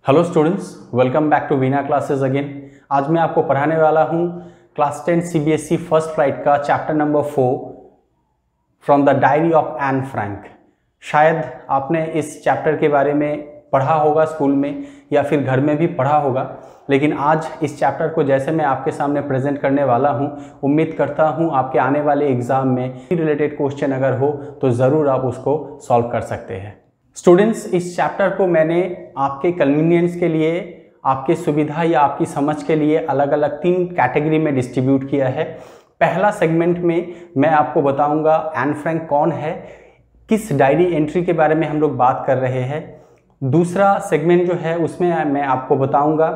Hello students, welcome back to Veena classes again. आज मैं आपको पढ़ाने वाला हूँ क्लास 10 सीबीएसई फर्स्ट फ्लाइट का chapter number 4 from the diary of Anne Frank. शायद आपने इस चैप्टर के बारे में पढ़ा होगा स्कूल में या फिर घर में भी पढ़ा होगा, लेकिन आज इस चैप्टर को जैसे मैं आपके सामने प्रेजेंट करने वाला हूँ, उम्मीद करता हूँ आपके आने वाले एग्ज़ाम में रिलेटेड क्वेश्चन अगर हो तो ज़रूर आप उसको सॉल्व कर सकते हैं। स्टूडेंट्स, इस चैप्टर को मैंने आपके कन्वीनियंस के लिए, आपके सुविधा या आपकी समझ के लिए अलग अलग 3 कैटेगरी में डिस्ट्रीब्यूट किया है। पहला सेगमेंट में मैं आपको बताऊंगा एन फ्रैंक कौन है, किस डायरी एंट्री के बारे में हम लोग बात कर रहे हैं। दूसरा सेगमेंट जो है उसमें मैं आपको बताऊंगा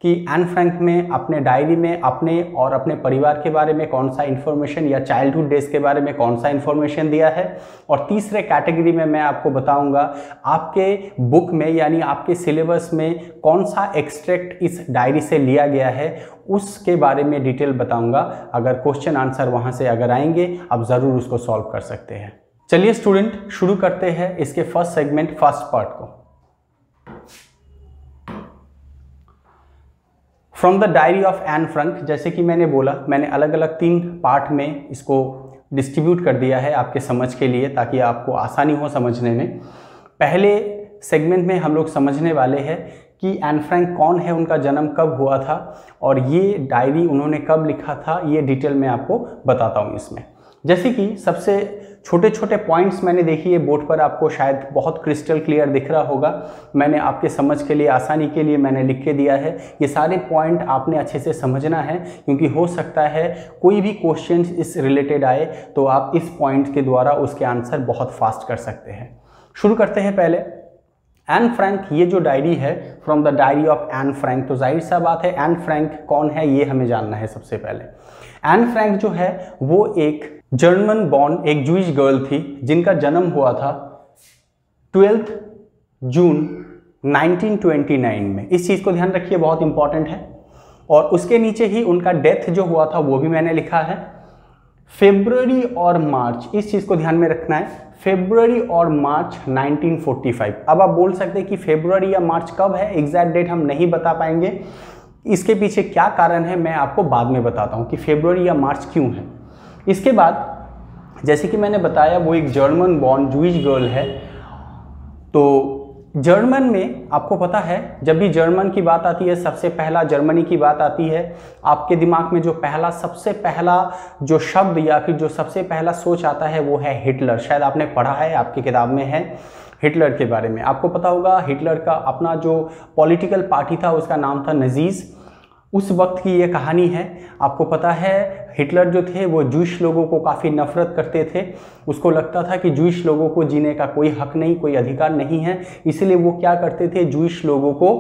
कि एन फ्रैंक में अपने डायरी में अपने और अपने परिवार के बारे में कौन सा इन्फॉर्मेशन या चाइल्डहुड डेज के बारे में कौन सा इन्फॉर्मेशन दिया है। और तीसरे कैटेगरी में मैं आपको बताऊंगा आपके बुक में यानी आपके सिलेबस में कौन सा एक्सट्रैक्ट इस डायरी से लिया गया है, उसके बारे में डिटेल बताऊंगा। अगर क्वेश्चन आंसर वहाँ से अगर आएंगे आप ज़रूर उसको सॉल्व कर सकते हैं। चलिए स्टूडेंट, शुरू करते हैं इसके फर्स्ट सेगमेंट, फर्स्ट पार्ट को। From the diary of Anne Frank, जैसे कि मैंने बोला, मैंने अलग अलग 3 पार्ट में इसको डिस्ट्रीब्यूट कर दिया है आपके समझ के लिए, ताकि आपको आसानी हो समझने में। पहले सेगमेंट में हम लोग समझने वाले हैं कि एन फ्रैंक कौन है, उनका जन्म कब हुआ था और ये डायरी उन्होंने कब लिखा था, ये डिटेल मैं आपको बताता हूँ इसमें। जैसे कि सबसे छोटे छोटे पॉइंट्स मैंने देखी है बोर्ड पर, आपको शायद बहुत क्रिस्टल क्लियर दिख रहा होगा। मैंने आपके समझ के लिए, आसानी के लिए मैंने लिख के दिया है। ये सारे पॉइंट आपने अच्छे से समझना है, क्योंकि हो सकता है कोई भी क्वेश्चन इस रिलेटेड आए तो आप इस पॉइंट के द्वारा उसके आंसर बहुत फास्ट कर सकते हैं। शुरू करते हैं पहले एन फ्रैंक। ये जो डायरी है from the diary of Anne Frank, तो जाहिर सा बात है एन फ्रैंक कौन है ये हमें जानना है। सबसे पहले एन फ्रैंक जो है वो एक जर्मन बॉर्न एक जूइश गर्ल थी, जिनका जन्म हुआ था 12 जून 1929 में। इस चीज़ को ध्यान रखिए, बहुत इंपॉर्टेंट है। और उसके नीचे ही उनका डेथ जो हुआ था वो भी मैंने लिखा है, फेब्रुअरी और मार्च। इस चीज़ को ध्यान में रखना है, फेब्रुअरी और मार्च 1945। अब आप बोल सकते हैं कि फेब्रुअरी या मार्च कब है, एग्जैक्ट डेट हम नहीं बता पाएंगे। इसके पीछे क्या कारण है मैं आपको बाद में बताता हूँ कि फेब्रुअरी या मार्च क्यों है। इसके बाद जैसे कि मैंने बताया वो एक जर्मन बॉर्न जूइश गर्ल है। तो जर्मन में आपको पता है, जब भी जर्मन की बात आती है, सबसे पहला जर्मनी की बात आती है, आपके दिमाग में जो पहला सबसे पहला जो शब्द या फिर जो सबसे पहला सोच आता है वो है हिटलर। शायद आपने पढ़ा है, आपकी किताब में है हिटलर के बारे में। आपको पता होगा हिटलर का अपना जो पॉलिटिकल पार्टी था उसका नाम था नाजीज। उस वक्त की ये कहानी है। आपको पता है हिटलर जो थे वो जूइश लोगों को काफ़ी नफरत करते थे। उसको लगता था कि जूइश लोगों को जीने का कोई हक नहीं, कोई अधिकार नहीं है। इसलिए वो क्या करते थे, जूइश लोगों को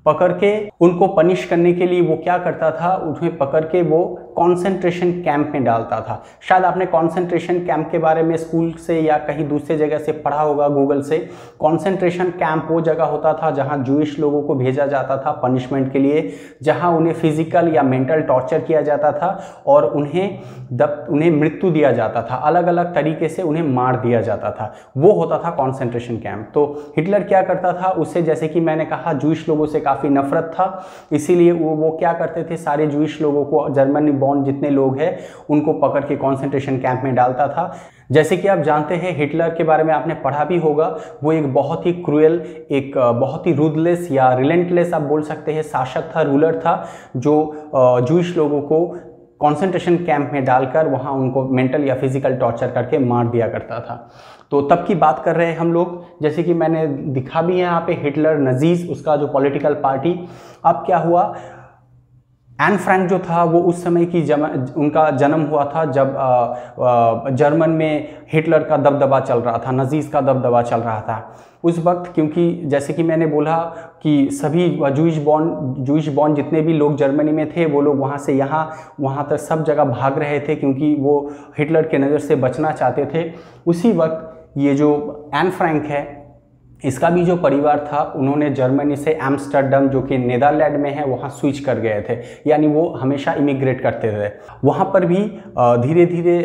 पकड़ के उनको पनिश करने के लिए वो क्या करता था, उन्हें पकड़ के वो कॉन्सेंट्रेशन कैंप में डालता था। शायद आपने कॉन्सेंट्रेशन कैंप के बारे में स्कूल से या कहीं दूसरे जगह से पढ़ा होगा, गूगल से। कॉन्सेंट्रेशन कैंप वो जगह होता था जहां जूइश लोगों को भेजा जाता था पनिशमेंट के लिए, जहां उन्हें फिजिकल या मेंटल टॉर्चर किया जाता था और उन्हें मृत्यु दिया जाता था, अलग अलग तरीके से उन्हें मार दिया जाता था। वो होता था कॉन्सेंट्रेशन कैंप। तो हिटलर क्या करता था, उससे जैसे कि मैंने कहा जूइश लोगों से काफ़ी नफरत था, इसीलिए वो क्या करते थे, सारे जूइश लोगों को, जर्मनी बॉर्न जितने लोग हैं उनको पकड़ के कॉन्सेंट्रेशन कैंप में डालता था। जैसे कि आप जानते हैं हिटलर के बारे में आपने पढ़ा भी होगा, वो एक बहुत ही क्रूएल, एक बहुत ही रूथलेस या रिलेंटलेस आप बोल सकते हैं शासक था, रूलर था, जो जूइश लोगों को कॉन्सेंट्रेशन कैंप में डालकर वहाँ उनको मेंटल या फिजिकल टॉर्चर करके मार दिया करता था। तो तब की बात कर रहे हैं हम लोग। जैसे कि मैंने दिखा भी है यहाँ पे हिटलर, नाजीज, उसका जो पॉलिटिकल पार्टी। अब क्या हुआ, एन फ्रैंक जो था वो उस समय की उनका जन्म हुआ था जब जर्मन में हिटलर का दबदबा चल रहा था, नाजीज का दबदबा चल रहा था उस वक्त। क्योंकि जैसे कि मैंने बोला कि सभी जूइश बॉर्न जितने भी लोग जर्मनी में थे वो लोग वहाँ से वहाँ तक सब जगह भाग रहे थे, क्योंकि वो हिटलर के नज़र से बचना चाहते थे। उसी वक्त ये जो एन फ्रैंक है इसका भी जो परिवार था उन्होंने जर्मनी से एम्स्टर्डम जो कि नीदरलैंड में है वहाँ स्विच कर गए थे, यानी वो हमेशा इमिग्रेट करते थे। वहाँ पर भी धीरे धीरे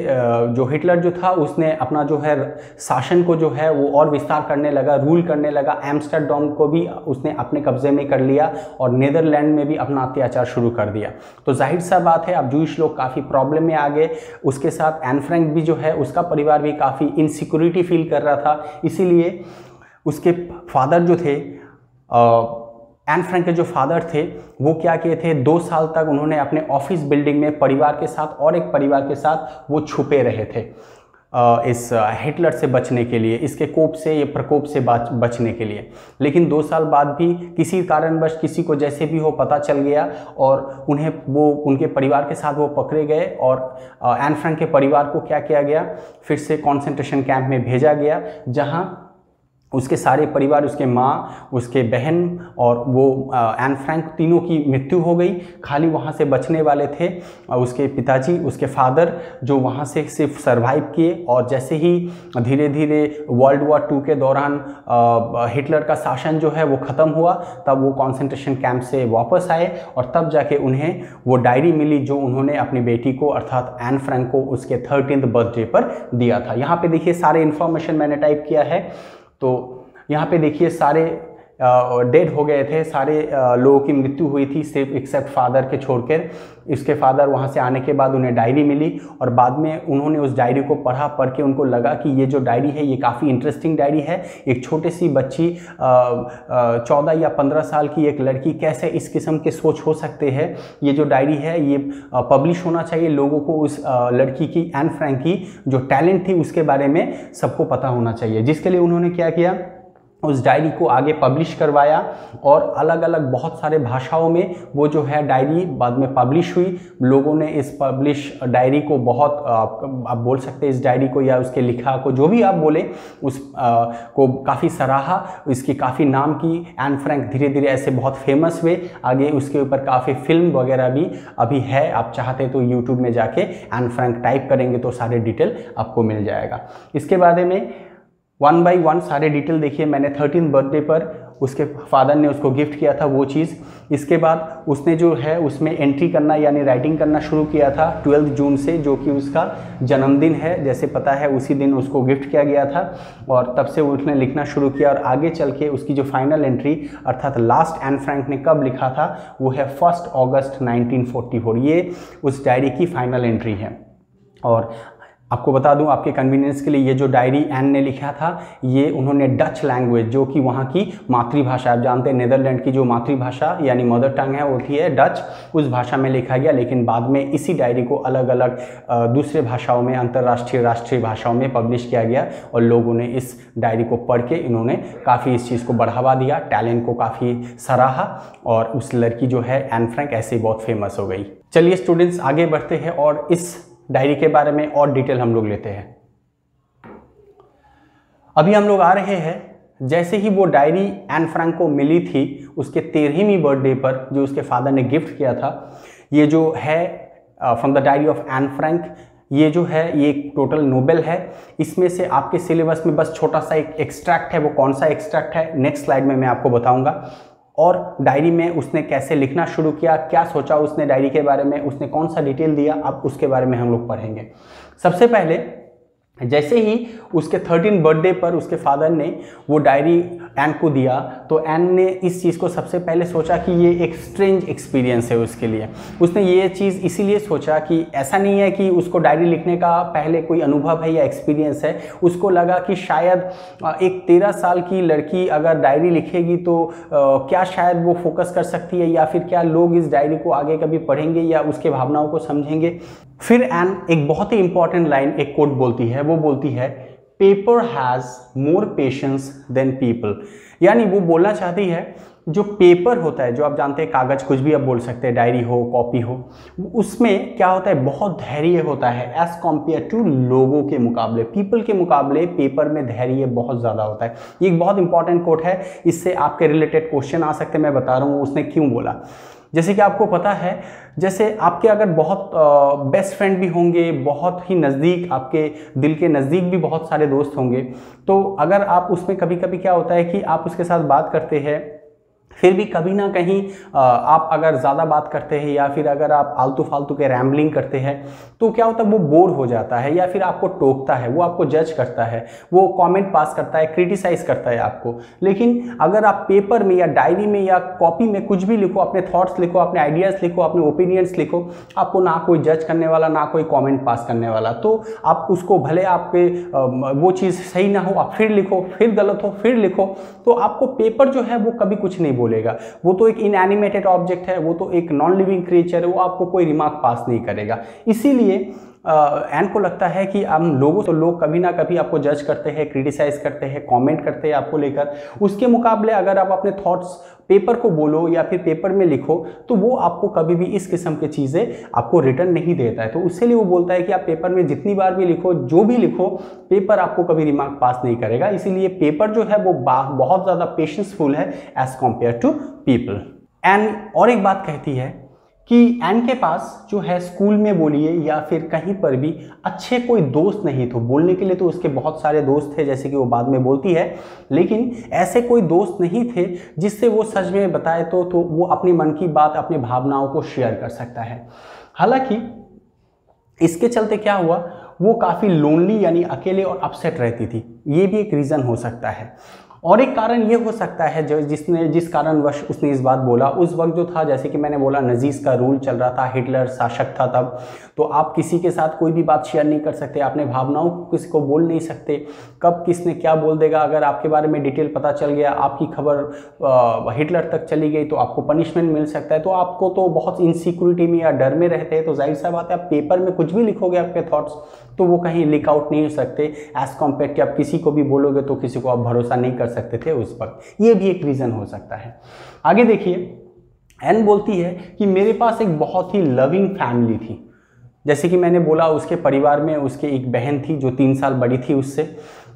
जो हिटलर जो था उसने अपना जो है शासन को जो है वो और विस्तार करने लगा, रूल करने लगा। एम्स्टर्डम को भी उसने अपने कब्जे में कर लिया और नीदरलैंड में भी अपना अत्याचार शुरू कर दिया। तो जाहिर सा बात है अब जूइश लोग काफ़ी प्रॉब्लम में आ गए। उसके साथ एन फ्रैंक भी जो है उसका परिवार भी काफ़ी इनसिक्योरिटी फील कर रहा था। इसीलिए उसके फादर जो थे, एन फ्रैंक के जो फादर थे, वो क्या किए थे, 2 साल तक उन्होंने अपने ऑफिस बिल्डिंग में परिवार के साथ और एक परिवार के साथ वो छुपे रहे थे इस हिटलर से बचने के लिए, इसके कोप से, ये प्रकोप से बचने के लिए। लेकिन 2 साल बाद भी किसी कारणवश किसी को जैसे भी हो पता चल गया और उन्हें वो उनके परिवार के साथ वो पकड़े गए और एन फ्रैंक के परिवार को क्या किया गया, फिर से कॉन्सेंट्रेशन कैंप में भेजा गया, जहाँ उसके सारे परिवार, उसके माँ, उसके बहन और वो एन फ्रैंक तीनों की मृत्यु हो गई। खाली वहाँ से बचने वाले थे उसके पिताजी, उसके फादर, जो वहाँ से सिर्फ सरवाइव किए। और जैसे ही धीरे धीरे वर्ल्ड वॉर 2 के दौरान हिटलर का शासन जो है वो ख़त्म हुआ, तब वो कॉन्सेंट्रेशन कैंप से वापस आए और तब जाके उन्हें वो डायरी मिली जो उन्होंने अपनी बेटी को अर्थात एन फ्रैंक को उसके 13th बर्थडे पर दिया था। यहाँ पे देखिए सारे इन्फॉर्मेशन मैंने टाइप किया है। तो यहाँ पे देखिए सारे डेड हो गए थे, सारे लोगों की मृत्यु हुई थी सिर्फ एक्सेप्ट फादर के छोड़कर। इसके फादर वहाँ से आने के बाद उन्हें डायरी मिली और बाद में उन्होंने उस डायरी को पढ़ के उनको लगा कि ये जो डायरी है ये काफ़ी इंटरेस्टिंग डायरी है। एक छोटी सी बच्ची 14 या 15 साल की एक लड़की कैसे इस किस्म के सोच हो सकते हैं, ये जो डायरी है ये पब्लिश होना चाहिए, लोगों को उस लड़की की, एन फ्रैंक की जो टैलेंट थी उसके बारे में सबको पता होना चाहिए। जिसके लिए उन्होंने क्या किया, उस डायरी को आगे पब्लिश करवाया और अलग अलग बहुत सारे भाषाओं में वो जो है डायरी बाद में पब्लिश हुई। लोगों ने इस पब्लिश डायरी को बहुत आप बोल सकते हैं इस डायरी को या उसके लिखा को, जो भी आप बोले, उस को काफ़ी सराहा, इसकी काफ़ी नाम की। एन फ्रैंक धीरे धीरे ऐसे बहुत फेमस हुए। आगे उसके ऊपर काफ़ी फिल्म वगैरह भी अभी है, आप चाहते तो यूट्यूब में जाके एन फ्रैंक टाइप करेंगे तो सारे डिटेल आपको मिल जाएगा। इसके बारे में 1 by 1 सारे डिटेल देखिए। मैंने 13th बर्थडे पर उसके फादर ने उसको गिफ्ट किया था वो चीज़। इसके बाद उसने जो है उसमें एंट्री करना यानी राइटिंग करना शुरू किया था 12 जून से, जो कि उसका जन्मदिन है, जैसे पता है उसी दिन उसको गिफ्ट किया गया था। और तब से उसने लिखना शुरू किया और आगे चल के उसकी जो फाइनल एंट्री अर्थात लास्ट एन फ्रैंक ने कब लिखा था वो है 1 अगस्त 1944। ये उस डायरी की फाइनल एंट्री है। और आपको बता दूं आपके कन्वीनियंस के लिए, ये जो डायरी एन ने लिखा था ये उन्होंने डच लैंग्वेज, जो कि वहाँ की मातृभाषा, आप जानते हैं नीदरलैंड की जो मातृभाषा यानी मदर टंग है होती है डच, उस भाषा में लिखा गया। लेकिन बाद में इसी डायरी को अलग अलग दूसरे भाषाओं में, अंतर्राष्ट्रीय, राष्ट्रीय भाषाओं में पब्लिश किया गया और लोगों ने इस डायरी को पढ़ के इन्होंने काफ़ी इस चीज़ को बढ़ावा दिया, टैलेंट को काफ़ी सराहा और उस लड़की जो है एन फ्रैंक ऐसे ही बहुत फेमस हो गई। चलिए स्टूडेंट्स आगे बढ़ते हैं और इस डायरी के बारे में और डिटेल हम लोग लेते हैं। अभी हम लोग आ रहे हैं, जैसे ही वो डायरी एन फ्रैंक को मिली थी उसके 13वीं बर्थडे पर जो उसके फादर ने गिफ्ट किया था, ये जो है from the diary of Anne Frank, ये जो है ये टोटल नोवेल है। इसमें से आपके सिलेबस में बस छोटा सा एक एक्सट्रैक्ट है, वो कौन सा एक्सट्रैक्ट है नेक्स्ट स्लाइड में मैं आपको बताऊंगा। और डायरी में उसने कैसे लिखना शुरू किया, क्या सोचा उसने डायरी के बारे में, उसने कौन सा डिटेल दिया, अब उसके बारे में हम लोग पढ़ेंगे। सबसे पहले जैसे ही उसके 13th बर्थडे पर उसके फादर ने वो डायरी एन को दिया तो एन ने इस चीज़ को सबसे पहले सोचा कि ये एक स्ट्रेंज एक्सपीरियंस है उसके लिए। उसने ये चीज़ इसीलिए सोचा कि ऐसा नहीं है कि उसको डायरी लिखने का पहले कोई अनुभव है या एक्सपीरियंस है। उसको लगा कि शायद एक 13 साल की लड़की अगर डायरी लिखेगी तो क्या शायद वो फोकस कर सकती है या फिर क्या लोग इस डायरी को आगे कभी पढ़ेंगे या उसके भावनाओं को समझेंगे। फिर एन एक बहुत ही इंपॉर्टेंट लाइन, एक कोट बोलती है, वो बोलती है paper has more patience than people. यानी वो बोलना चाहती है जो पेपर होता है, जो आप जानते हैं कागज़, कुछ भी आप बोल सकते हैं, डायरी हो, कॉपी हो, उसमें क्या होता है, बहुत धैर्य होता है एज कम्पेयर टू लोगों के मुकाबले, पीपल के मुकाबले पेपर में धैर्य बहुत ज़्यादा होता है। ये एक बहुत इंपॉर्टेंट कोट है, इससे आपके रिलेटेड क्वेश्चन आ सकते हैं, मैं बता रहा हूँ उसने क्यों बोला। जैसे कि आपको पता है, जैसे आपके अगर बहुत बेस्ट फ्रेंड भी होंगे, बहुत ही नज़दीक, आपके दिल के नज़दीक भी बहुत सारे दोस्त होंगे, तो अगर आप उसमें कभी कभी क्या होता है कि आप उसके साथ बात करते हैं, फिर भी कभी ना कहीं आप अगर ज़्यादा बात करते हैं या फिर अगर आप आलतू फालतू के रैम्बलिंग करते हैं, तो क्या होता है, वो बोर हो जाता है या फिर आपको टोकता है, वो आपको जज करता है, वो कमेंट पास करता है, क्रिटिसाइज करता है आपको। लेकिन अगर आप पेपर में या डायरी में या कॉपी में कुछ भी लिखो, अपने थॉट्स लिखो, अपने आइडियाज़ लिखो, अपने ओपिनियंस लिखो, आपको ना कोई जज करने वाला, ना कोई कॉमेंट पास करने वाला। तो आप उसको भले आपके वो चीज़ सही ना हो, आप फिर लिखो, फिर गलत हो, फिर लिखो, तो आपको पेपर जो है वो कभी कुछ नहीं बोलेगा। वो तो एक इनएनिमेटेड ऑब्जेक्ट है, वो तो एक नॉन लिविंग क्रिएचर है, वो आपको कोई रिमार्क पास नहीं करेगा। इसीलिए एन को लगता है कि हम लोगों तो लोग कभी ना कभी आपको जज करते हैं, क्रिटिसाइज करते हैं, कमेंट करते हैं आपको लेकर। उसके मुकाबले अगर आप अपने थॉट्स पेपर को बोलो या फिर पेपर में लिखो, तो वो आपको कभी भी इस किस्म की चीज़ें आपको रिटर्न नहीं देता है। तो उसके वो बोलता है कि आप पेपर में जितनी बार भी लिखो, जो भी लिखो, पेपर आपको कभी रिमार्क पास नहीं करेगा। इसीलिए पेपर जो है वो बहुत ज़्यादा पेशेंसफुल है as compare to people. Anne और एक बात कहती है कि एन के पास जो है स्कूल में बोलिए या फिर कहीं पर भी अच्छे कोई दोस्त नहीं थे। बोलने के लिए तो उसके बहुत सारे दोस्त थे, जैसे कि वो बाद में बोलती है, लेकिन ऐसे कोई दोस्त नहीं थे जिससे वो सच में बताए तो वो अपनी मन की बात, अपनी भावनाओं को शेयर कर सकता है। हालांकि इसके चलते क्या हुआ, वो काफ़ी लोनली यानी अकेले और अपसेट रहती थी। ये भी एक रीज़न हो सकता है। और एक कारण ये हो सकता है जो जिस कारणवश उसने इस बात बोला, उस वक्त जो था, जैसे कि मैंने बोला, नजीज़ का रूल चल रहा था, हिटलर शासक था तब, तो आप किसी के साथ कोई भी बात शेयर नहीं कर सकते, अपने भावनाओं को किसी को बोल नहीं सकते, कब किसने क्या बोल देगा। अगर आपके बारे में डिटेल पता चल गया, आपकी खबर हिटलर तक चली गई, तो आपको पनिशमेंट मिल सकता है। तो आपको तो बहुत इनसिक्योरिटी में या डर में रहते हैं, तो जाहिर सा बात है आप पेपर में कुछ भी लिखोगे आपके थॉट्स, तो वो कहीं लीक आउट नहीं हो सकते। एज कम्पेयर कि आप किसी को भी बोलोगे तो किसी को आप भरोसा नहीं कर सकते थे उस वक्त। ये भी एक रीज़न हो सकता है। आगे देखिए, एन बोलती है कि मेरे पास एक बहुत ही लविंग फैमिली थी। जैसे कि मैंने बोला, उसके परिवार में उसके एक बहन थी जो 3 साल बड़ी थी उससे,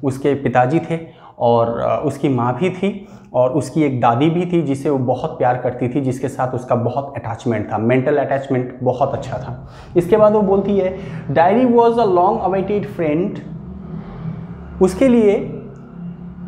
उसके पिताजी थे और उसकी माँ भी थी, और उसकी एक दादी भी थी जिसे वो बहुत प्यार करती थी, जिसके साथ उसका बहुत अटैचमेंट था, मेंटल अटैचमेंट बहुत अच्छा था। इसके बाद वो बोलती है, diary was a long awaited friend. उसके लिए,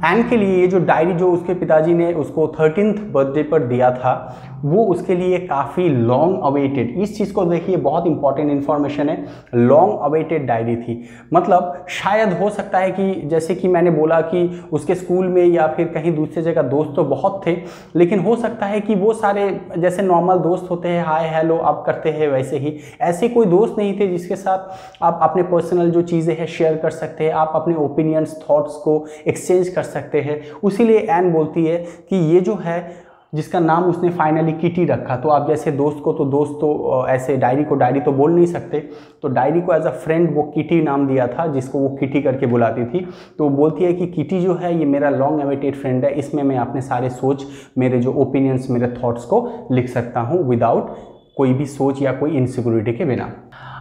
एन के लिए, ये जो डायरी जो उसके पिताजी ने उसको 13th बर्थडे पर दिया था, वो उसके लिए काफ़ी लॉन्ग अवेटेड, इस चीज़ को देखिए, बहुत इंपॉर्टेंट इन्फॉर्मेशन है, लॉन्ग अवेटेड डायरी थी। मतलब शायद हो सकता है कि जैसे कि मैंने बोला कि उसके स्कूल में या फिर कहीं दूसरी जगह दोस्त तो बहुत थे, लेकिन हो सकता है कि वो सारे जैसे नॉर्मल दोस्त होते हैं, हाय हेलो आप करते हैं, वैसे ही ऐसे कोई दोस्त नहीं थे जिसके साथ आप अपने पर्सनल जो चीज़ें हैं शेयर कर सकते हैं, आप अपने ओपिनियंस, थॉट्स को एक्सचेंज कर सकते हैं। उसीलिए एन बोलती है कि ये जो है, जिसका नाम उसने फाइनली किटी रखा, तो आप जैसे दोस्त तो ऐसे डायरी को डायरी तो बोल नहीं सकते, तो डायरी को एज अ फ्रेंड वो किटी नाम दिया था, जिसको वो किटी करके बुलाती थी। तो बोलती है कि किटी जो है ये मेरा लॉन्ग अवेटेड फ्रेंड है, इसमें मैं अपने सारे सोच, मेरे जो ओपिनियंस, मेरे थॉट्स को लिख सकता हूँ विदाउट कोई भी सोच या कोई इनसिक्योरिटी के बिना।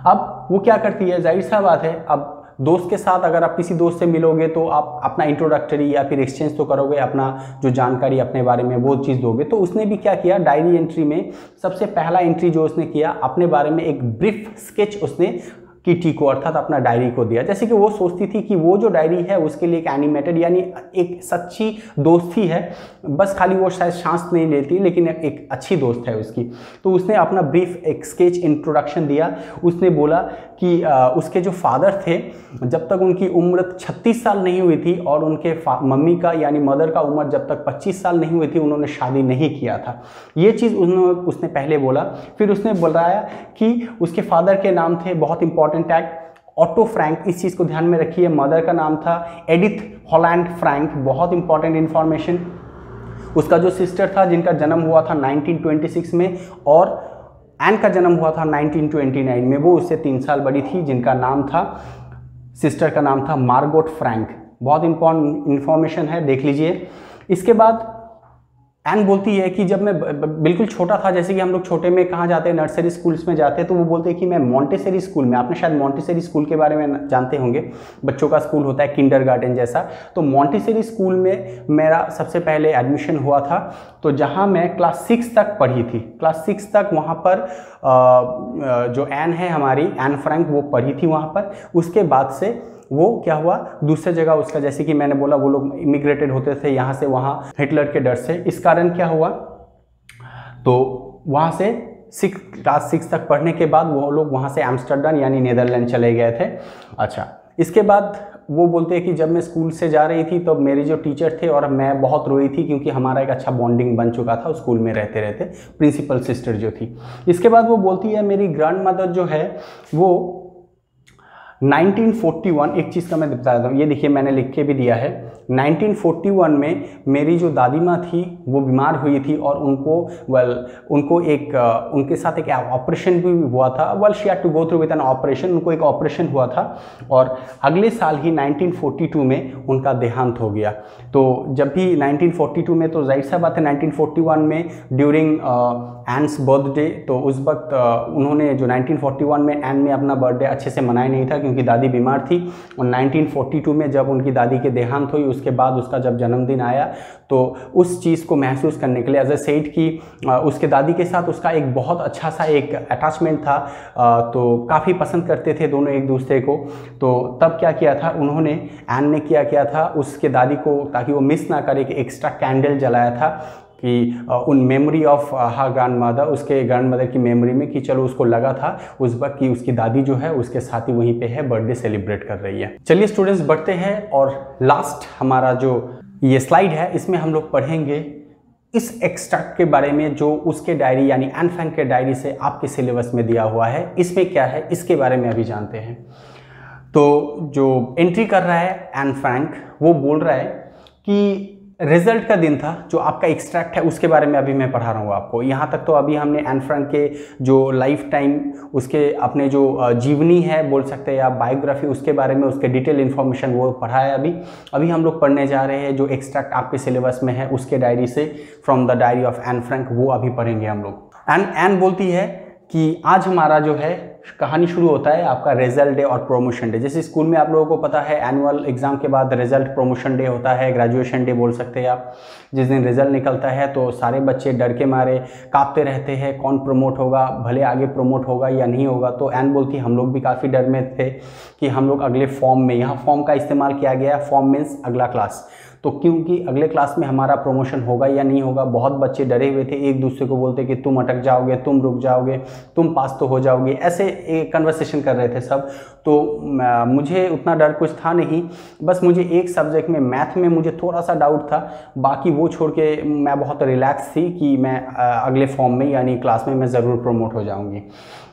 अब वो क्या करती है, जाहिर सा बात है, अब दोस्त के साथ अगर आप किसी दोस्त से मिलोगे तो आप अपना इंट्रोडक्टरी या फिर एक्सचेंज तो करोगे, अपना जो जानकारी अपने बारे में वो चीज़ दोगे। तो उसने भी क्या किया, डायरी एंट्री में सबसे पहला एंट्री जो उसने किया, अपने बारे में एक ब्रीफ स्केच उसने किटी को, अर्थात अपना डायरी को दिया। जैसे कि वो सोचती थी कि वो जो डायरी है उसके लिए एक एनिमेटेड यानी एक सच्ची दोस्ती है, बस खाली वो शायद सांस नहीं लेती, लेकिन एक अच्छी दोस्त है उसकी। तो उसने अपना ब्रीफ एक स्केच इंट्रोडक्शन दिया। उसने बोला कि उसके जो फादर थे, जब तक उनकी उम्र 36 साल नहीं हुई थी और उनके मम्मी का यानी मदर का उम्र जब तक 25 साल नहीं हुई थी, उन्होंने शादी नहीं किया था। ये चीज़ उसने पहले बोला। फिर उसने बताया कि उसके फादर के नाम थे, बहुत इंपॉर्टेंट टैग, ऑटो फ्रैंक, इस चीज़ को ध्यान में रखिए। मदर का नाम था एडिथ हॉलैंड फ्रैंक, बहुत इंपॉर्टेंट इन्फॉर्मेशन। उसका जो सिस्टर था जिनका जन्म हुआ था 1926 में, और एन का जन्म हुआ था 1929 में, वो उससे 3 साल बड़ी थी, जिनका नाम था, सिस्टर का नाम था मार्गोट फ्रैंक। बहुत इंपॉर्टेंट इन्फॉर्मेशन है, देख लीजिए। इसके बाद एन बोलती है कि जब मैं बिल्कुल छोटा था, जैसे कि हम लोग छोटे में कहाँ जाते हैं, नर्सरी स्कूल्स में जाते हैं, तो वो बोलते हैं कि मैं मॉन्टेसरी स्कूल में, आपने शायद मॉन्टेसरी स्कूल के बारे में जानते होंगे, बच्चों का स्कूल होता है किंडरगार्टन जैसा। तो मॉन्टेसरी स्कूल में मेरा सबसे पहले एडमिशन हुआ था, तो जहाँ मैं क्लास 6 तक पढ़ी थी। क्लास 6 तक वहाँ पर जो एन है हमारी, एन फ्रैंक, वो पढ़ी थी वहाँ पर। उसके बाद से वो क्या हुआ, दूसरे जगह उसका, जैसे कि मैंने बोला, वो लोग इमिग्रेटेड होते थे यहाँ से वहाँ हिटलर के डर से। इस कारण क्या हुआ, तो वहाँ से क्लास 6 तक पढ़ने के बाद वो लोग वहाँ से एम्स्टर्डम यानी नीदरलैंड चले गए थे। अच्छा, इसके बाद वो बोलते हैं कि जब मैं स्कूल से जा रही थी तो मेरे जो टीचर थे और मैं बहुत रोई थी, क्योंकि हमारा एक अच्छा बॉन्डिंग बन चुका था स्कूल में रहते रहते, प्रिंसिपल सिस्टर जो थी। इसके बाद वो बोलती है मेरी ग्रैंड मदर जो है वो 1941, एक चीज़ का मैं बता देता हूँ, ये देखिए मैंने लिख के भी दिया है। 1941 में मेरी जो दादी माँ थी वो बीमार हुई थी और उनको एक उनके साथ एक ऑपरेशन भी हुआ था। She had to go through with an operation, उनको एक ऑपरेशन हुआ था और अगले साल ही 1942 में उनका देहांत हो गया। तो जब भी 1942 में, तो जाहिर सा बात है 1941 में ड्यूरिंग एन्स बर्थडे, तो उस वक्त उन्होंने जो 1941 में एन ने अपना बर्थडे अच्छे से मनाया नहीं था क्योंकि दादी बीमार थी। और 1942 में जब उनकी दादी के देहांत हुई, उसके बाद उसका जब जन्मदिन आया, तो उस चीज़ को महसूस करने के लिए, एज ए सेड कि उसके दादी के साथ उसका एक बहुत अच्छा सा एक अटैचमेंट था, तो काफ़ी पसंद करते थे दोनों एक दूसरे को। तो तब क्या किया था उन्होंने, एन ने क्या किया था उसके दादी को, ताकि वो मिस ना करे, कि एक्स्ट्रा कैंडल जलाया था कि उन memory of her grand mother, उसके ग्रैंड मदर की मेमोरी में, कि चलो उसको लगा था उस वक्त कि उसकी दादी जो है उसके साथ ही वहीं पे है, बर्थडे सेलिब्रेट कर रही है। चलिए स्टूडेंट्स बढ़ते हैं, और लास्ट हमारा जो ये स्लाइड है इसमें हम लोग पढ़ेंगे इस एक्सट्रैक्ट के बारे में जो उसके डायरी यानी एन फ्रैंक के डायरी से आपके सिलेबस में दिया हुआ है। इसमें क्या है इसके बारे में अभी जानते हैं। तो जो एंट्री कर रहा है एन फ्रैंक, वो बोल रहा है कि रिजल्ट का दिन था, जो आपका एक्सट्रैक्ट है उसके बारे में अभी मैं पढ़ा रहा हूँ आपको। यहाँ तक तो अभी हमने एन फ्रैंक के जो लाइफ टाइम, उसके अपने जो जीवनी है बोल सकते हैं या बायोग्राफी, उसके बारे में उसके डिटेल इन्फॉर्मेशन वो पढ़ा है। अभी हम लोग पढ़ने जा रहे हैं जो एक्सट्रैक्ट आपके सिलेबस में है उसके डायरी से, from the diary of Anne Frank, वो अभी पढ़ेंगे हम लोग। एन बोलती है कि आज हमारा जो है कहानी शुरू होता है आपका रिजल्ट डे और प्रमोशन डे। जैसे स्कूल में आप लोगों को पता है एनुअल एग्जाम के बाद रिजल्ट प्रमोशन डे होता है, ग्रेजुएशन डे बोल सकते हैं आप। जिस दिन रिजल्ट निकलता है तो सारे बच्चे डर के मारे कांपते रहते हैं, कौन प्रमोट होगा, भले आगे प्रमोट होगा या नहीं होगा। तो एन बोलती हम लोग भी काफ़ी डर में थे कि हम लोग अगले फॉर्म में, यहाँ फॉर्म का इस्तेमाल किया गया, फॉर्म मीन्स अगला क्लास, तो क्योंकि अगले क्लास में हमारा प्रमोशन होगा या नहीं होगा। बहुत बच्चे डरे हुए थे, एक दूसरे को बोलते कि तुम अटक जाओगे, तुम रुक जाओगे, तुम पास तो हो जाओगे, ऐसे एक कन्वर्सेशन कर रहे थे सब। तो मुझे उतना डर कुछ था नहीं, बस मुझे एक सब्जेक्ट में, मैथ में मुझे थोड़ा सा डाउट था, बाकी वो छोड़ के मैं बहुत रिलैक्स थी कि मैं अगले फॉर्म में यानी क्लास में मैं ज़रूर प्रमोट हो जाऊँगी।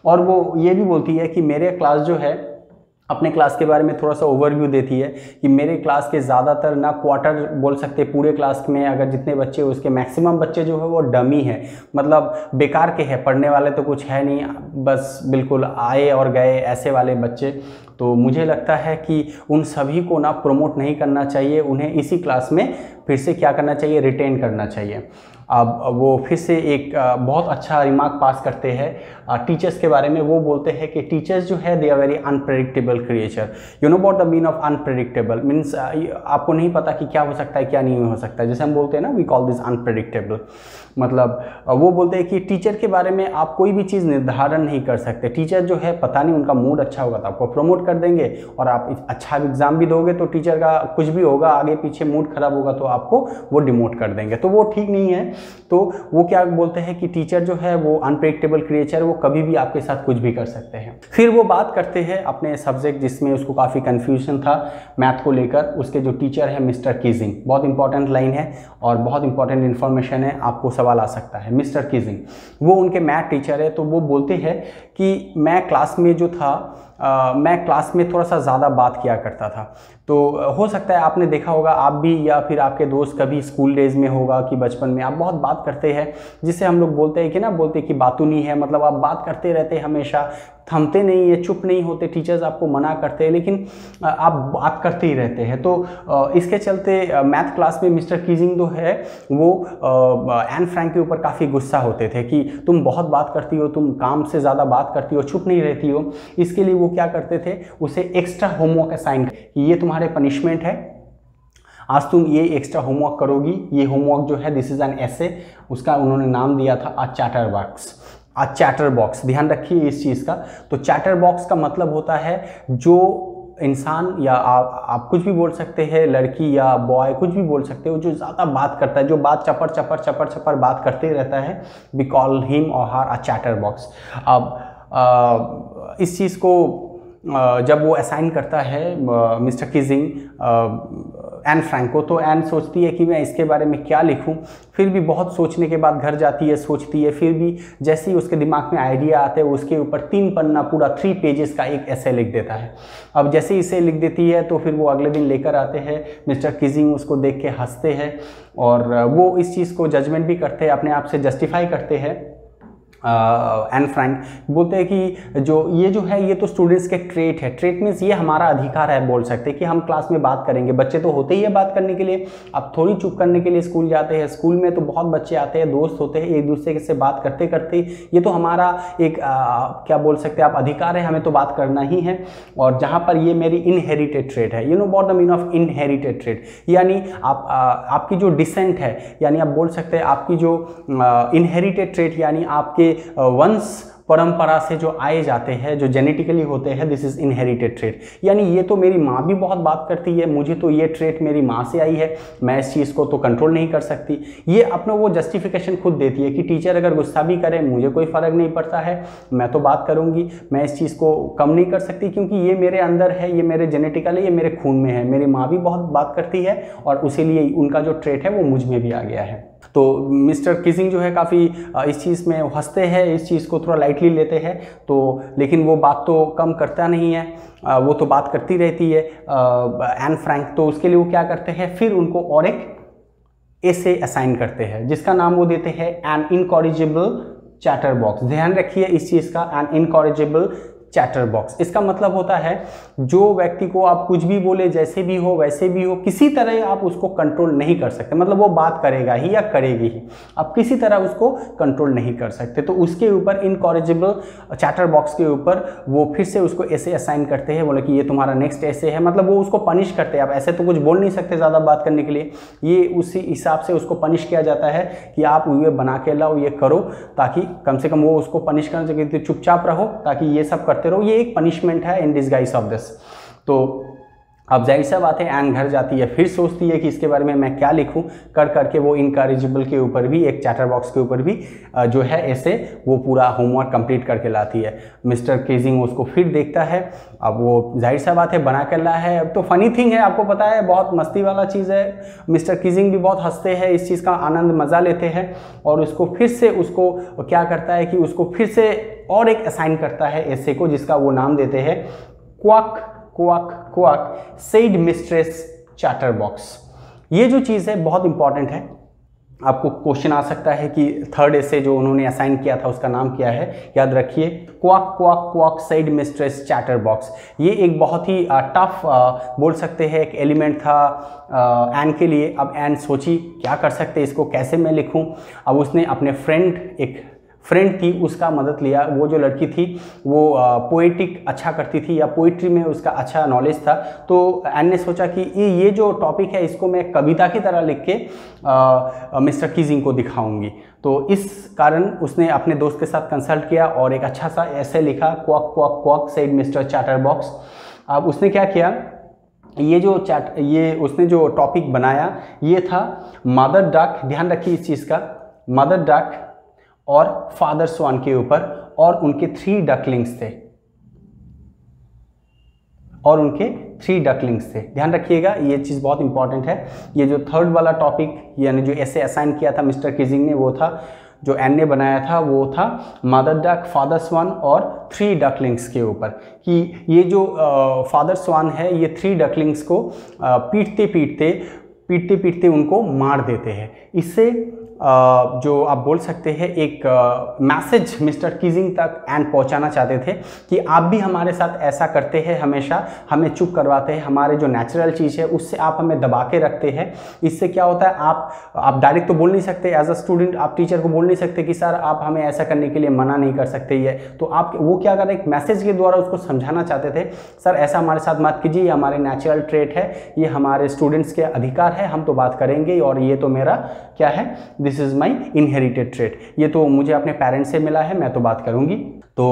और वो ये भी बोलती है कि मेरे क्लास जो है, अपने क्लास के बारे में थोड़ा सा ओवरव्यू देती है कि मेरे क्लास के ज़्यादातर ना क्वार्टर बोल सकते, पूरे क्लास में अगर जितने बच्चे उसके मैक्सिमम बच्चे जो है वो डमी है, मतलब बेकार के हैं, पढ़ने वाले तो कुछ है नहीं, बस बिल्कुल आए और गए ऐसे वाले बच्चे। तो मुझे लगता है कि उन सभी को ना प्रमोट नहीं करना चाहिए, उन्हें इसी क्लास में फिर से क्या करना चाहिए, रिटेन करना चाहिए। अब वो फिर से एक बहुत अच्छा रिमार्क पास करते हैं टीचर्स के बारे में। वो बोलते हैं कि टीचर्स जो है they are very unpredictable creature. You know what the mean of unpredictable means, आपको नहीं पता कि क्या हो सकता है क्या नहीं हो सकता है। जैसे हम बोलते हैं ना, वी कॉल दिस अनप्रेडिक्टेबल। मतलब वो बोलते हैं कि टीचर के बारे में आप कोई भी चीज़ निर्धारण नहीं कर सकते। टीचर जो है पता नहीं, उनका मूड अच्छा होगा तो आपको प्रमोट कर देंगे, और आप अच्छा एग्जाम भी दोगे तो टीचर का कुछ भी होगा, आगे पीछे मूड खराब होगा तो आपको वो डिमोट कर देंगे, तो वो ठीक नहीं है। तो वो क्या बोलते हैं कि टीचर जो है वो अनप्रेडिक्टेबल क्रिएचर, वो कभी भी आपके साथ कुछ भी कर सकते हैं। फिर वो बात करते हैं अपने सब्जेक्ट जिसमें उसको काफ़ी कन्फ्यूजन था मैथ को लेकर। उसके जो टीचर है मिस्टर कीजिंग, बहुत इंपॉर्टेंट लाइन है और बहुत इंपॉर्टेंट इन्फॉर्मेशन है, आपको सवाल आ सकता है। मिस्टर कीजिंग वो उनके मैथ टीचर है। तो वो बोलते हैं कि मैं क्लास में जो था मैं क्लास में थोड़ा सा ज़्यादा बात किया करता था। तो हो सकता है आपने देखा होगा आप भी या फिर आपके दोस्त कभी स्कूल डेज में होगा कि बचपन में आप बहुत बात करते हैं, जिसे हम लोग बोलते हैं कि ना, बोलते हैं कि बातूनी है, मतलब आप बात करते रहते हैं, हमेशा थमते नहीं है, चुप नहीं होते, टीचर्स आपको मना करते हैं लेकिन आप बात करते ही रहते हैं। तो इसके चलते मैथ क्लास में मिस्टर कीजिंग जो है वो एन फ्रैंक के ऊपर काफ़ी गुस्सा होते थे कि तुम बहुत बात करती हो, तुम काम से ज़्यादा बात करती हो, चुप नहीं रहती हो। इसके लिए वो क्या करते थे, उसे एक्स्ट्रा होमवर्क असाइन, ये तुम्हारे पनिशमेंट है, आज तुम ये एक्स्ट्रा होमवर्क करोगी। ये होमवर्क जो है दिस इज़ एन एसे, उसका उन्होंने नाम दिया था अ चैटर बॉक्स। अ चैटर बॉक्स, ध्यान रखिए इस चीज़ का। तो चैटर बॉक्स का मतलब होता है जो इंसान, या आप कुछ भी बोल सकते हैं, लड़की या बॉय कुछ भी बोल सकते हो, जो ज़्यादा बात करता है, जो बात चपर चपर चपर चपर बात करते रहता है, वी कॉल हिम और हर अ चैटर बॉक्स। अब इस चीज़ को जब वो असाइन करता है मिस्टर कीजिंग एन फ्रैंक को, तो एन सोचती है कि मैं इसके बारे में क्या लिखूं। फिर भी बहुत सोचने के बाद घर जाती है, सोचती है, फिर भी जैसे ही उसके दिमाग में आइडिया आता है उसके ऊपर 3 पन्ना पूरा 3 पेजेस का एक ऐसे लिख देता है। अब जैसे ही इसे लिख देती है तो फिर वो अगले दिन लेकर आते हैं, मिस्टर कीजिंग उसको देख के हंसते हैं और वो इस चीज़ को जजमेंट भी करते हैं, अपने आप से जस्टिफाई करते हैं। एन फ्रैंक बोलते हैं कि जो है ये तो स्टूडेंट्स के ट्रेट है, ट्रेट मीन्स ये हमारा अधिकार है, बोल सकते हैं कि हम क्लास में बात करेंगे। बच्चे तो होते ही है बात करने के लिए, आप थोड़ी चुप करने के लिए स्कूल जाते हैं, स्कूल में तो बहुत बच्चे आते हैं, दोस्त होते हैं, एक दूसरे से बात करते करते ये तो हमारा एक क्या बोल सकते हैं आप, अधिकार है, हमें तो बात करना ही है। और जहाँ पर ये मेरी इनहेरिटेड ट्रेट है, you know what the mean of inherited trait, यानी आपकी जो डिसेंट है, यानी आप बोल सकते हैं आपकी जो इनहेरिटेड ट्रेट, यानी आपके वंश परंपरा से जो आए जाते हैं, जो जेनेटिकली होते हैं, दिस इज इनहेरिटेड ट्रेट। यानी ये तो मेरी माँ भी बहुत बात करती है, मुझे तो ये ट्रेट मेरी माँ से आई है, मैं इस चीज़ को तो कंट्रोल नहीं कर सकती। ये अपना वो जस्टिफिकेशन खुद देती है कि टीचर अगर गुस्सा भी करे मुझे कोई फ़र्क नहीं पड़ता है, मैं तो बात करूँगी, मैं इस चीज़ को कम नहीं कर सकती क्योंकि ये मेरे अंदर है, ये मेरे जेनेटिकल है, ये मेरे खून में है। मेरी माँ भी बहुत बात करती है और उसीलिए उनका जो ट्रेट है वो मुझ में भी आ गया है। तो मिस्टर कीजिंग जो है काफ़ी इस चीज़ में हंसते हैं, इस चीज़ को थोड़ा लाइटली लेते हैं, तो लेकिन वो बात तो कम करता नहीं है, वो तो बात करती रहती है एन फ्रैंक। तो उसके लिए वो क्या करते हैं, फिर उनको और एक एसे असाइन करते हैं जिसका नाम वो देते हैं एन इनकॉरिजिबल चैटर बॉक्स। ध्यान रखिए इस चीज़ का, एन इनकॉरिजिबल चैटर बॉक्स। इसका मतलब होता है जो व्यक्ति को आप कुछ भी बोले, जैसे भी हो वैसे भी हो, किसी तरह आप उसको कंट्रोल नहीं कर सकते, मतलब वो बात करेगा ही या करेगी ही, आप किसी तरह उसको कंट्रोल नहीं कर सकते। तो उसके ऊपर इनकॉरिजिबल चैटर बॉक्स के ऊपर वो फिर से उसको ऐसे असाइन करते हैं, बोले कि ये तुम्हारा नेक्स्ट ऐसे है, मतलब वो उसको पनिश करते हैं। आप ऐसे तो कुछ बोल नहीं सकते ज़्यादा बात करने के लिए, ये उसी हिसाब से उसको पनिश किया जाता है कि आप ये बना के लाओ, ये करो, ताकि कम से कम वो उसको पनिश करना चाहिए, तो चुपचाप रहो ताकि ये सब करते रहो। ये एक पनिशमेंट है इन डिस्गाइज ऑफ दिस। तो अब जाहिर सा बात है एन घर जाती है, फिर सोचती है कि इसके बारे में मैं क्या लिखूं, कर करके वो इनकॉरिजिबल के ऊपर भी, एक चैटर बॉक्स के ऊपर भी जो है ऐसे वो पूरा होमवर्क कंप्लीट करके लाती है। मिस्टर कीजिंग उसको फिर देखता है, अब वो जाहिर सा बात है बना कर ला है। अब तो फनी थिंग है, आपको पता है बहुत मस्ती वाला चीज़ है, मिस्टर कीजिंग भी बहुत हंसते हैं, इस चीज़ का आनंद मज़ा लेते हैं और उसको फिर से उसको क्या करता है कि उसको फिर से और एक असाइन करता है ऐसे को, जिसका वो नाम देते हैं quack quack quack said mistress chatter box. ये जो चीज़ है बहुत इंपॉर्टेंट है, आपको क्वेश्चन आ सकता है कि थर्ड ऐसे जो उन्होंने असाइन किया था उसका नाम क्या है, याद रखिए quack quack quack said mistress chatter box. ये एक बहुत ही टफ बोल सकते हैं एक एलिमेंट था एन के लिए। अब एन सोची क्या कर सकते, इसको कैसे मैं लिखूं। अब उसने अपने एक फ्रेंड थी उसका मदद लिया, वो जो लड़की थी वो पोएटिक अच्छा करती थी या पोइट्री में उसका अच्छा नॉलेज था। तो एन ने सोचा कि ये जो टॉपिक है इसको मैं कविता की तरह लिख के मिस्टर कीजिंग को दिखाऊंगी। तो इस कारण उसने अपने दोस्त के साथ कंसल्ट किया और एक अच्छा सा ऐसे लिखा, quack quack quack said mister chatter box. अब उसने क्या किया, ये उसने जो टॉपिक बनाया ये था मदर डक, ध्यान रखिए इस चीज़ का, मदर डक और फादर स्वान के ऊपर, और उनके 3 डकलिंग्स थे, और उनके 3 डकलिंग्स थे। ध्यान रखिएगा ये चीज़ बहुत इंपॉर्टेंट है। ये जो थर्ड वाला टॉपिक यानी जो ऐसे असाइन किया था मिस्टर कीजिंग ने वो था जो एन ने बनाया था वो था मदर डक, फादर स्वान और 3 डकलिंग्स के ऊपर, कि ये जो फादर स्वान है ये 3 डकलिंग्स को पीटते पीटते उनको मार देते हैं। इससे जो आप बोल सकते हैं एक मैसेज मिस्टर कीजिंग तक एन पहुंचाना चाहते थे कि आप भी हमारे साथ ऐसा करते हैं, हमेशा हमें चुप करवाते हैं, हमारे जो नेचुरल चीज़ है उससे आप हमें दबा के रखते हैं। इससे क्या होता है, आप डायरेक्ट तो बोल नहीं सकते, एज अ स्टूडेंट आप टीचर को बोल नहीं सकते कि सर आप हमें ऐसा करने के लिए मना नहीं कर सकते। ये तो आप वो क्या कर रहे, एक मैसेज के द्वारा उसको समझाना चाहते थे, सर ऐसा हमारे साथ मत कीजिए, ये हमारे नेचुरल ट्रेट है, ये हमारे स्टूडेंट्स के अधिकार है, हम तो बात करेंगे और ये तो मेरा क्या है, this is my inherited trait, ये तो मुझे अपने पेरेंट्स से मिला है, मैं तो बात करूंगी। तो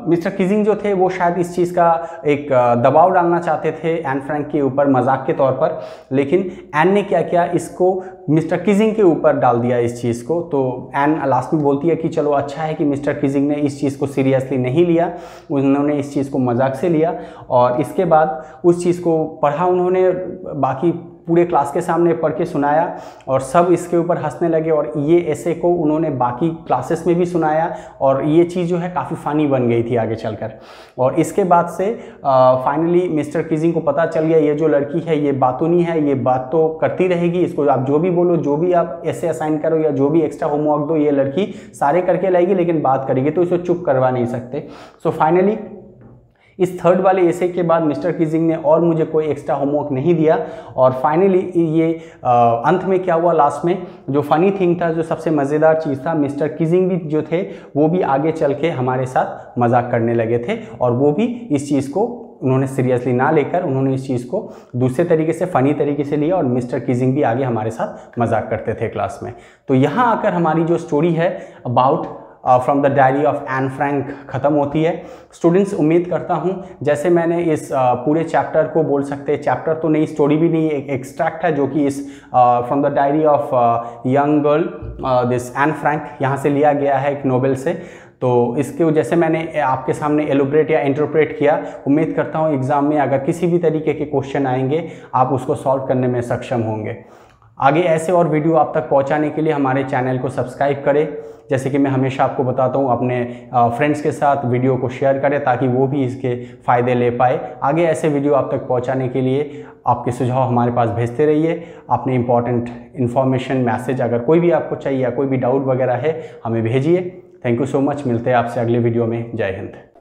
मिस्टर कीजिंग जो थे वो शायद इस चीज़ का एक दबाव डालना चाहते थे एन फ्रैंक के ऊपर मजाक के तौर पर, लेकिन एन ने क्या किया, इसको मिस्टर कीजिंग के ऊपर डाल दिया इस चीज़ को। तो एन लास्ट में बोलती है कि चलो अच्छा है कि मिस्टर कीजिंग ने इस चीज़ को सीरियसली नहीं लिया, उन्होंने इस चीज़ को मजाक से लिया और इसके बाद उस चीज़ को पढ़ा उन्होंने, बाकी पूरे क्लास के सामने पढ़ के सुनाया और सब इसके ऊपर हंसने लगे और ये ऐसे को उन्होंने बाकी क्लासेस में भी सुनाया और ये चीज़ जो है काफ़ी फ़नी बन गई थी आगे चलकर। और इसके बाद से फाइनली मिस्टर कीजिंग को पता चल गया ये जो लड़की है ये बातूनी है, ये बात तो करती रहेगी, इसको आप जो भी बोलो, जो भी आप ऐसे असाइन करो या जो भी एक्स्ट्रा होमवर्क दो, ये लड़की सारे करके लाएगी लेकिन बात करेगी, तो इसे चुप करवा नहीं सकते। सो फाइनली इस थर्ड वाले एसे के बाद मिस्टर कीजिंग ने और मुझे कोई एक्स्ट्रा होमवर्क नहीं दिया और फाइनली ये अंत में क्या हुआ, लास्ट में जो फनी थिंग था, जो सबसे मज़ेदार चीज़ था, मिस्टर कीजिंग भी जो थे वो भी आगे चल के हमारे साथ मजाक करने लगे थे और वो भी इस चीज़ को उन्होंने सीरियसली ना लेकर उन्होंने इस चीज़ को दूसरे तरीके से, फ़नी तरीके से लिया और मिस्टर कीजिंग भी आगे हमारे साथ मजाक करते थे क्लास में। तो यहाँ आकर हमारी जो स्टोरी है about from the diary of Anne Frank ख़त्म होती है। स्टूडेंट्स, उम्मीद करता हूँ जैसे मैंने इस पूरे चैप्टर को बोल सकते हैं, चैप्टर तो नहीं, स्टोरी भी नहीं, एक एक्सट्रैक्ट है जो कि इस from the diary of young girl this Anne Frank यहाँ से लिया गया है एक नोवेल से। तो इसके जैसे मैंने आपके सामने एलोब्रेट या इंटरप्रेट किया, उम्मीद करता हूँ एग्ज़ाम में अगर किसी भी तरीके के क्वेश्चन आएंगे आप उसको सॉल्व करने में सक्षम होंगे। आगे ऐसे और वीडियो आप तक पहुंचाने के लिए हमारे चैनल को सब्सक्राइब करें। जैसे कि मैं हमेशा आपको बताता हूं, अपने फ्रेंड्स के साथ वीडियो को शेयर करें ताकि वो भी इसके फ़ायदे ले पाए। आगे ऐसे वीडियो आप तक पहुंचाने के लिए आपके सुझाव हमारे पास भेजते रहिए। अपने इंपॉर्टेंट इन्फॉर्मेशन, मैसेज अगर कोई भी आपको चाहिए या कोई भी डाउट वगैरह है हमें भेजिए। थैंक यू सो मच, मिलते हैं आपसे अगले वीडियो में। जय हिंद।